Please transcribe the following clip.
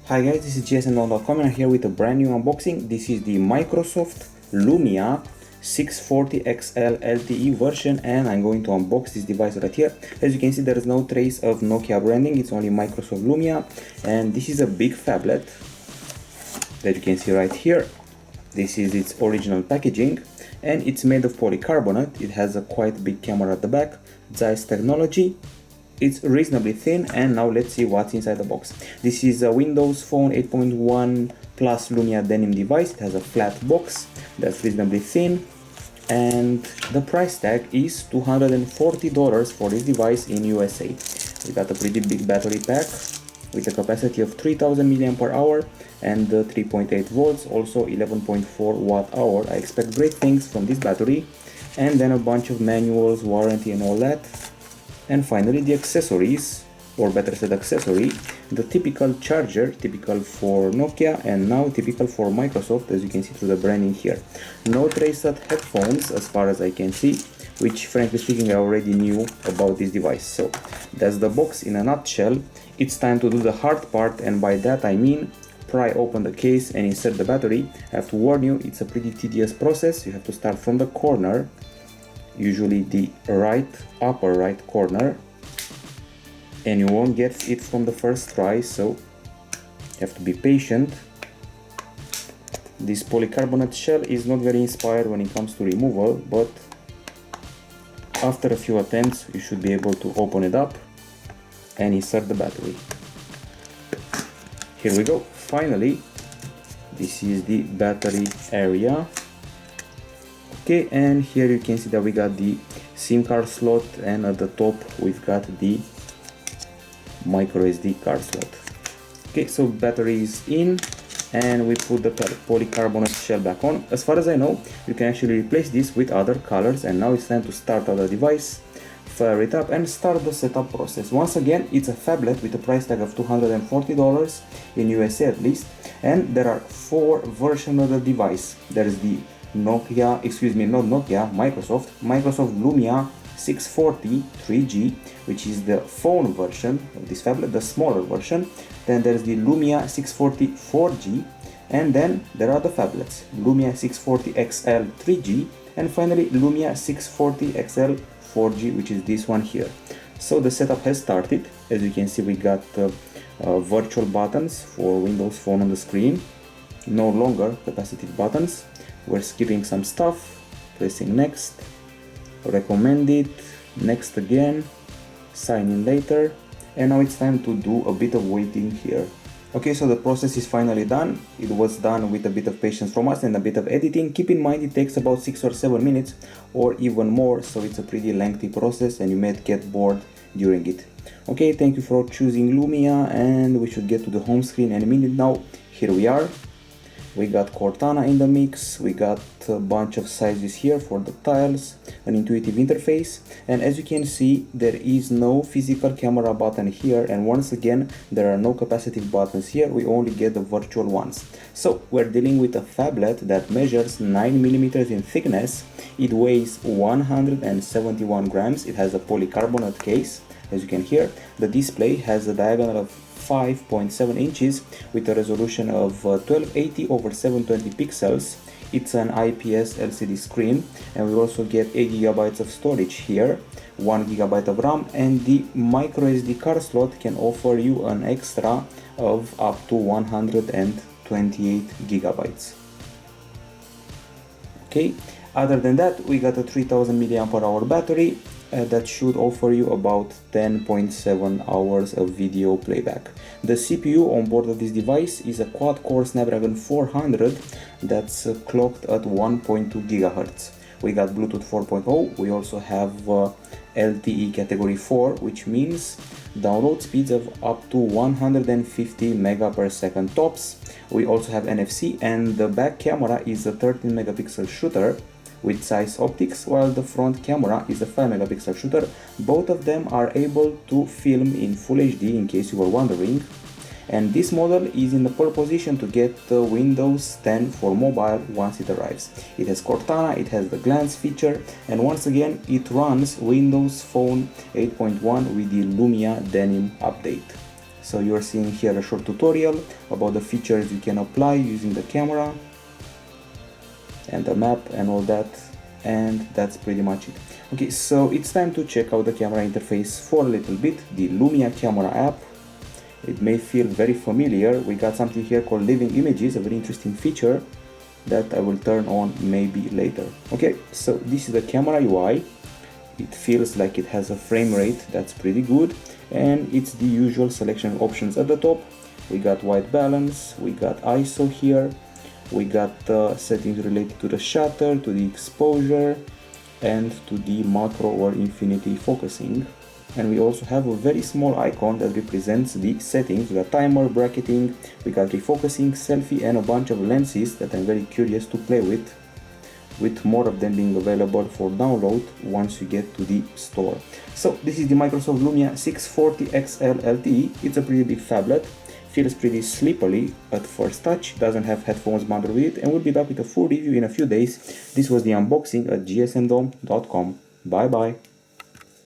Hi guys, this is gsm.com and I'm here with a brand new unboxing. This is the Microsoft Lumia 640 XL LTE version and I'm going to unbox this device right here. As you can see, there is no trace of Nokia branding, it's only Microsoft Lumia, and this is a big phablet that you can see right here. This is its original packaging and it's made of polycarbonate. It has a quite big camera at the back, Zeiss technology. It's reasonably thin, and now let's see what's inside the box. This is a Windows Phone 8.1 Plus Lumia denim device. It has a flat box that's reasonably thin, and the price tag is $240 for this device in USA. We got a pretty big battery pack with a capacity of 3000 mAh and 3.8 volts, also 11.4 watt-hour. I expect great things from this battery, and then a bunch of manuals, warranty and all that. And finally the accessories, or better said accessory, the typical charger, typical for Nokia and now typical for Microsoft, as you can see through the branding here. No trace of headphones as far as I can see, which frankly speaking I already knew about this device. So that's the box in a nutshell. It's time to do the hard part, and by that I mean pry open the case and insert the battery. I have to warn you, it's a pretty tedious process. You have to start from the corner, usually the upper right corner, and you won't get it from the first try, so you have to be patient. This polycarbonate shell is not very inspired when it comes to removal, but after a few attempts you should be able to open it up and insert the battery. Here we go. Finally, this is the battery area. Okay, and here you can see that we got the SIM card slot, and at the top we've got the micro SD card slot. Okay, so battery is in, and we put the polycarbonate shell back on. As far as I know, you can actually replace this with other colors, and now it's time to start up the device, fire it up and start the setup process. Once again, it's a phablet with a price tag of $240 in USA at least, and there are 4 versions of the device. There is the Microsoft Lumia 640 3G, which is the phone version of this phablet, the smaller version. Then there's the Lumia 640 4G, and then there are the phablets, Lumia 640 XL 3G, and finally Lumia 640 XL 4G, which is this one here. So the setup has started. As you can see, we got virtual buttons for Windows Phone on the screen, no longer capacitive buttons. We're skipping some stuff, pressing next, recommended, next again, sign in later, and now it's time to do a bit of waiting here. Okay, so the process is finally done. It was done with a bit of patience from us and a bit of editing. Keep in mind it takes about 6 or 7 minutes or even more, so it's a pretty lengthy process and you may get bored during it. Okay, thank you for choosing Lumia, and we should get to the home screen any minute now. Here we are. We got Cortana in the mix, we got a bunch of sizes here for the tiles, an intuitive interface, and as you can see there is no physical camera button here, and once again there are no capacitive buttons here, we only get the virtual ones. So we're dealing with a phablet that measures 9mm in thickness, it weighs 171 grams, it has a polycarbonate case, as you can hear. The display has a diagonal of 5.7 inches with a resolution of 1280 over 720 pixels. It's an IPS LCD screen, and we also get 8 GB of storage here, 1 GB of RAM, and the micro SD card slot can offer you an extra of up to 128 GB. Okay, other than that, we got a 3000 mAh battery. That should offer you about 10.7 hours of video playback. The CPU on board of this device is a quad-core Snapdragon 400 that's clocked at 1.2 GHz. We got Bluetooth 4.0, we also have LTE category 4, which means download speeds of up to 150 MB per second tops. We also have NFC, and the back camera is a 13 megapixel shooter with Zeiss optics, while the front camera is a 5 megapixel shooter. Both of them are able to film in Full HD, in case you were wondering, and this model is in the pole position to get Windows 10 for mobile once it arrives. It has Cortana, it has the glance feature, and once again it runs Windows Phone 8.1 with the Lumia denim update. So you're seeing here a short tutorial about the features you can apply using the camera and the map and all that, and that's pretty much it. Okay, so it's time to check out the camera interface for a little bit. The Lumia camera app, it may feel very familiar. We got something here called living images, a very interesting feature that I will turn on maybe later. Okay, so this is the camera UI. It feels like it has a frame rate that's pretty good, and it's the usual selection options at the top. We got white balance, we got ISO here, we got settings related to the shutter, to the exposure, and to the macro or infinity focusing. And we also have a very small icon that represents the settings. We got timer, bracketing, we got refocusing, selfie, and a bunch of lenses that I'm very curious to play with more of them being available for download once you get to the store. So this is the Microsoft Lumia 640 XL LTE. It's a pretty big phablet, feels pretty slippery at first touch, doesn't have headphones bundled with it, and we'll be back with a full review in a few days. This was the unboxing at gsmdome.com. Bye bye.